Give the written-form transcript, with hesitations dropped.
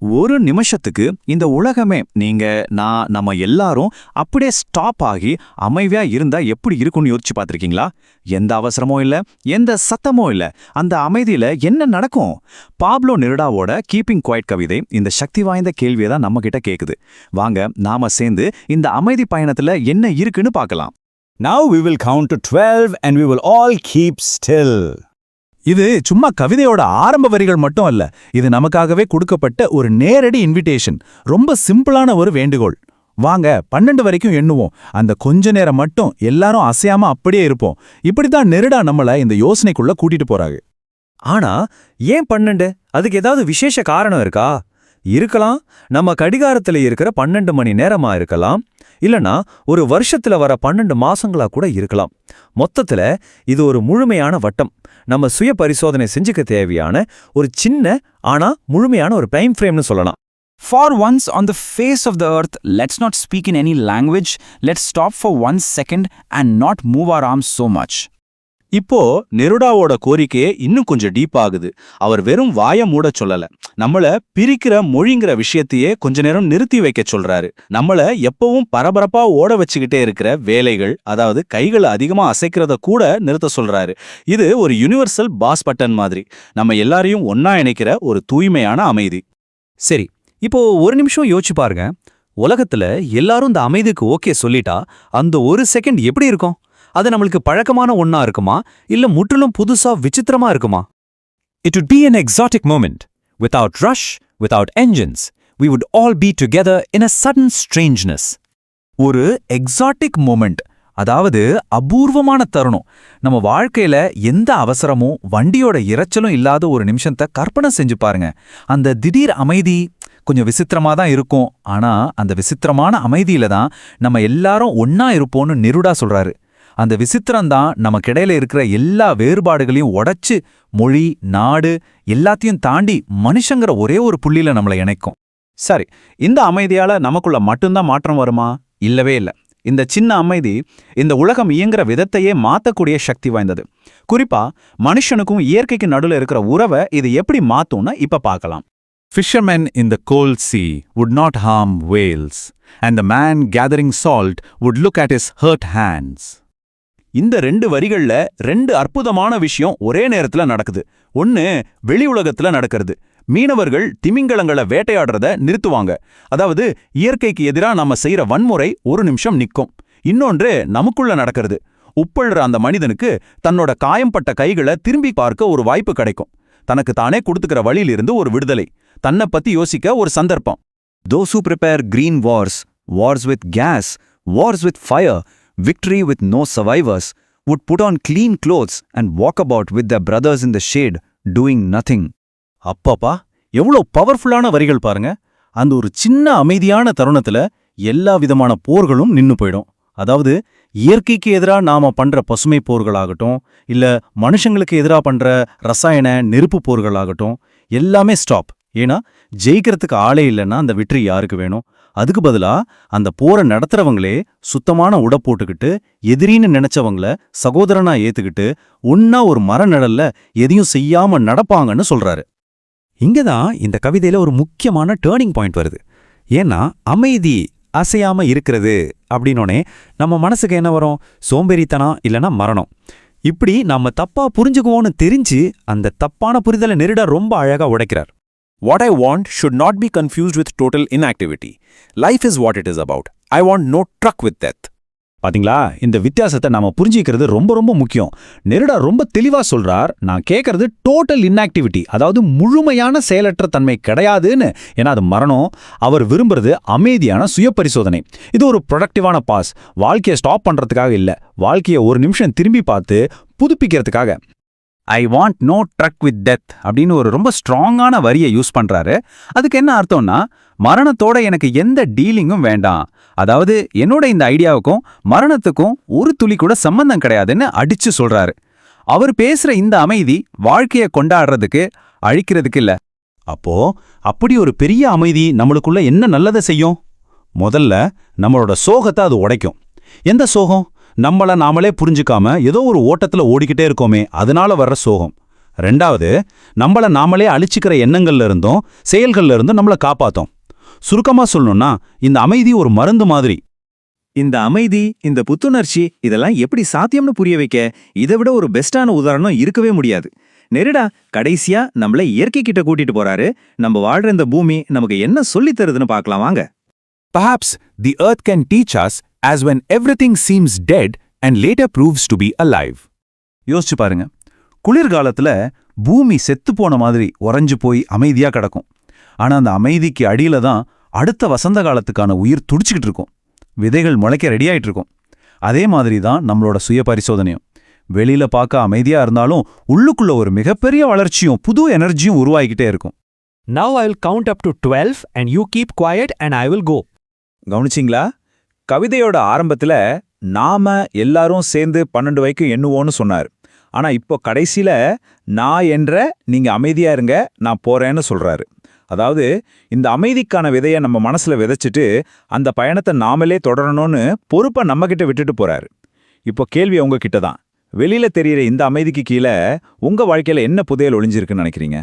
ஒரு நிமிஷத்துக்கு இந்த உலகமே நீங்க நம்ம எல்லாரும் அப்படியே ஸ்டாப் ஆகி அமைதியா இருந்தா எப்படி இருக்கும்னு யோசிச்சு பார்த்திருக்கீங்களா? எந்த அவசரமும் இல்ல, எந்த சத்தமும் இல்ல. அந்த அமைதியில என்ன நடக்கும்? பாப்லோ நெருடாவோட கீப்பிங் குவைட் கவிதை இந்த சக்தி வாய்ந்த கேள்வியை தான் நம்ம கிட்ட கேக்குது. வாங்க நாம சேர்ந்து இந்த அமைதி பயணத்துல என்ன இருக்குன்னு பார்க்கலாம். Now we will count to 12 and we will all keep still. இது சும்மா கவிதையோட ஆரம்ப வரிகள் மட்டும் அல்ல, இது நமக்காகவே கொடுக்கப்பட்ட ஒரு நேரடி இன்விடேஷன். ரொம்ப சிம்பிளான ஒரு வேண்டுகோள். வாங்க 12 வரைக்கும் எண்ணுவோம். அந்த கொஞ்ச நேரம் மட்டும் எல்லாரும் அசையாம அப்படியே இருப்போம். இப்படித்தான் நெருடா நம்மள இந்த யோசனைக்குள்ள கூட்டிட்டு போறாங்க. ஆனா ஏன் 12? அதுக்கு ஏதாவது விசேஷ காரணம் இருக்கா? இருக்கலாம். நம்ம கடிகாரத்துல இருக்கிற 12 மணி நேரமா இருக்கலாம். இல்லனா ஒரு வருஷத்துல வர 12 மாசங்களா கூட இருக்கலாம். மொத்தத்துல இது ஒரு முழுமையான வட்டம். நம்ம சுய பரிசோதனை செஞ்சுக்க தேவையான ஒரு சின்ன ஆனா முழுமையான ஒரு டைம் ஃப்ரேம்னு சொல்லலாம். For once on the face of the earth, let's not speak in any language. Let's stop for 1 second and not move our arms so much. இப்போ நெருடாவோட கோரிக்கையே இன்னும் கொஞ்சம் டீப் ஆகுது. அவர் வெறும் வாய மூட சொல்லல, நம்மள பிரிக்கிற மொழிங்கிற விஷயத்தையே கொஞ்ச நேரம் நிறுத்தி வைக்க சொல்றாரு. நம்மள எப்பவும் பரபரப்பா ஓட வச்சுக்கிட்டே இருக்கிற வேலைகள், அதாவது கைகளை அதிகமா அசைக்கிறத கூட நிறுத்த சொல்றாரு. இது ஒரு யுனிவர்சல் பாஸ் பட்டன் மாதிரி, நம்ம எல்லாரையும் ஒன்னா இணைக்கிற ஒரு தூய்மையான அமைதி. சரி, இப்போ ஒரு நிமிஷம் யோசிச்சு பாருங்க. உலகத்துல எல்லாரும் இந்த அமைதிக்கு ஓகே சொல்லிட்டா அந்த ஒரு செகண்ட் எப்படி இருக்கும்? அது நம்மளுக்கு பழக்கமான ஒண்ணா இருக்குமா, இல்ல முற்றிலும் புதுசா விசித்திரமா இருக்குமா? It would be an exotic moment. Without rush, without engines, we would all be together in a sudden strangeness. ஒரு எக்ஸாட்டிக் மொமெண்ட், அதாவது அபூர்வமான தருணம். நம்ம வாழ்க்கையில எந்த அவசரமும் வண்டியோட இரைச்சலும் இல்லாத ஒரு நிமிஷத்தை கற்பனை செஞ்சு பாருங்க. அந்த திடீர் அமைதி கொஞ்சம் விசித்திரமா தான் இருக்கும். ஆனா அந்த விசித்திரமான அமைதியில தான் நம்ம எல்லாரும் ஒன்னா இருப்போம்னு நெருடா சொல்றாரு. அந்த விசித்திரம்தான் நமக்கிடையில இருக்கிற எல்லா வேறுபாடுகளையும் உடைச்சு மொழி, நாடு எல்லாத்தையும் தாண்டி மனுஷங்கிற ஒரே ஒரு புள்ளியில நம்மளை இணைக்கும். சரி, இந்த அமைதியால நமக்குள்ள மட்டும்தான் மாற்றம் வருமா? இல்லவே இல்ல. இந்த சின்ன அமைதி இந்த உலகம் இயங்குற விதத்தையே மாத்தக்கூடிய சக்தி வாய்ந்தது. குறிப்பா மனுஷனுக்கும் இயற்கைக்கு நடுல இருக்கிற உறவை இது எப்படி மாத்தும்னு இப்ப பார்க்கலாம். Fishermen in the cold sea would not harm whales, and the man gathering salt would look at his hurt hands. இந்த 2 வரிகள்ல 2 அற்புதமான விஷயம் ஒரே நேரத்துல நடக்குது. ஒன்னு வெளி உலகத்துல நடக்கிறது. மீனவர்கள் திமிங்கலங்களை வேட்டையாடுறத நிறுத்துவாங்க. அதாவது இயற்கைக்கு எதிரா நம்ம செய்யற வன்முறை ஒரு நிமிஷம் நிக்கும். இன்னொன்று நமக்குள்ள நடக்கிறது. உப்பழுற அந்த மனிதனுக்கு தன்னோட காயம்பட்ட கைகளை திரும்பி பார்க்க ஒரு வாய்ப்பு கிடைக்கும். தனக்கு தானே கொடுத்துக்கிற வழியிலிருந்து ஒரு விடுதலை, தன்னை பத்தி யோசிக்க ஒரு சந்தர்ப்பம். Those who prepare green wars, wars with gas, wars with fire, victory with no survivors, would put on clean clothes and walk about with their brothers in the shade, doing nothing. அப்பப்பா, எவ்வளோ பவர்ஃபுல்லான வரிகள் பாருங்க. அந்த ஒரு சின்ன அமைதியான தருணத்துல எல்லா விதமான போர்களும் நின்னு போயிடும். அதாவது இயற்கைக்கு எதிரா நாம பண்ற பசுமை போர்களாகட்டும், இல்ல மனுஷங்களுக்கு எதிரா பண்ற ரசாயன நெருப்பு போர்களாகட்டும், எல்லாமே ஸ்டாப். ஏன்னா ஜெயிக்கிறதுக்கு ஆளே இல்லைன்னா அந்த வெற்றி யாருக்கு வேணும்? அதுக்கு பதிலா அந்த போரை நடத்துறவங்களே சுத்தமான உடை போட்டுக்கிட்டு எதிரின்னு நினைச்சவங்கள சகோதரனா ஏத்துக்கிட்டு ஒன்னா ஒரு மர நிழல்ல எதையும் செய்யாம நடப்பாங்கன்னு சொல்றாரு. இங்கதான் இந்த கவிதையில ஒரு முக்கியமான டேர்னிங் பாயிண்ட் வருது. ஏன்னா அமைதி அசையாம இருக்கிறது அப்படின்னோடனே நம்ம மனசுக்கு என்ன வரும்? சோம்பேறித்தனம் இல்லனா மரணம். இப்படி நாம தப்பா புரிஞ்சுக்குவோன்னு தெரிஞ்சு அந்த தப்பான புரிதலை நெருடா ரொம்ப அழகா உடைக்கிறார். What I want should not be confused with total inactivity. Life is what it is about. I want no truck with death. பாத்தீங்களா, இந்த வித்தியாசத்தை நாம புரிஞ்சிக்கிறது ரொம்ப ரொம்ப முக்கியம். நெருடா ரொம்ப தெளிவா சொல்றார், நான் கேட்கறது டோட்டல் இன்ஆக்டிவிட்டி, அதாவது முழுமையான செயலற்ற தன்மை கிடையாதுன்னு. ஏன்னா அது மரணம். அவர் விரும்புறது அமைதியான சுய பரிசோதனை. இது ஒரு ப்ரொடக்டிவான பாஸ். வாழ்க்கையை ஸ்டாப் பண்றதுக்காக இல்ல, வாழ்க்கையை ஒரு நிமிஷம் திரும்பி பார்த்து புதுப்பிக்கிறதுக்காக. I want no truck with death அப்படின்னு ஒரு ரொம்ப ஸ்ட்ராங்கான வரியை யூஸ் பண்றாரு. அதுக்கு என்ன அர்த்தம்னா, மரணத்தோட எனக்கு எந்த டீலிங்கும் வேண்டாம். அதாவது என்னோட இந்த ஐடியாவுக்கும் மரணத்துக்கும் ஒரு துளி கூட சம்பந்தம் கிடையாதுன்னு அடிச்சு சொல்றாரு. அவர் பேசுற இந்த அமைதி வாழ்க்கையை கொண்டாடுறதுக்கு, அழிக்கிறதுக்கு இல்ல. அப்போ அப்படி ஒரு பெரிய அமைதி நம்மளுக்குள்ள என்ன நல்லதை செய்யும்? முதல்ல நம்மளோட சோகத்தை அது உடைக்கும். எந்த சோகம்? நம்மள நாமளே புரிஞ்சுக்காம ஏதோ ஒரு ஓட்டத்துல ஓடிக்கிட்டே இருக்கோமே, அதனால வர்ற சோகம். ரெண்டாவது, நம்மள நாமளே அழிச்சுக்கிற எண்ணங்கள்ல இருந்தும் செயல்கள்ல இருந்தும் நம்மள காப்பாத்தும். சுருக்கமா சொல்லணும்னா இந்த அமைதி ஒரு மருந்து மாதிரி. இந்த அமைதி, இந்த புத்துணர்ச்சி இதெல்லாம் எப்படி சாத்தியம்னு புரிய வைக்க இதை விட ஒரு பெஸ்டான உதாரணம் இருக்கவே முடியாது. நெருடா கடைசியா நம்மள இயற்கை கிட்ட கூட்டிட்டு போறாரு. நம்ம வாழ்ற இந்த பூமி நமக்கு என்ன சொல்லித் தருதுன்னு பார்க்கலாம் வாங்க. Perhaps the earth can teach us as when everything seems dead and later proves to be alive. யோசிச்சு பாருங்க, குளிர்காலத்துல பூமி செத்து போன மாதிரி உறைஞ்சு போய் அமைதியா கிடக்கும். ஆனா அந்த அமைதிக்கு அடியில தான் அடுத்த வசந்த காலத்துக்கான உயிர் துடிச்சுக்கிட்டு இருக்கும். விதைகள் முளைக்க ரெடியாயிட்டு இருக்கும். அதே மாதிரி தான் நம்மளோட சுய பரிசோதனையும். வெளியில பார்க்க அமைதியா இருந்தாலும் உள்ளுக்குள்ள ஒரு மிகப்பெரிய வளர்ச்சியும் புது எனர்ஜியும் உருவாகிக்கிட்டே இருக்கும். Now I'll count up to 12 and you keep quiet and I will go. கவனிச்சிங்களா? கவிதையோட ஆரம்பத்துல நாம எல்லாரும் சேர்ந்து 12 வரைக்கும் எண்ணுவோன்னு சொன்னார். ஆனா இப்போ கடைசியில நான் என்ற நீங்க அமைதியா இருங்க, நான் போறேன்னு சொல்றாரு. அதாவது இந்த அமைதிக்கான விதைய நம்ம மனசுல விதைச்சிட்டு அந்த பயணத்தை நாமளே தொடரணும்னு பொறுப்பை நம்ம கிட்ட விட்டுட்டு போறாரு. இப்போ கேள்வி உங்ககிட்ட தான். வெளியில தெரியிற இந்த அமைதிக்கு கீழே உங்க வாழ்க்கையில என்ன புதையல் ஒளிஞ்சிருக்குன்னு நினைக்கிறீங்க?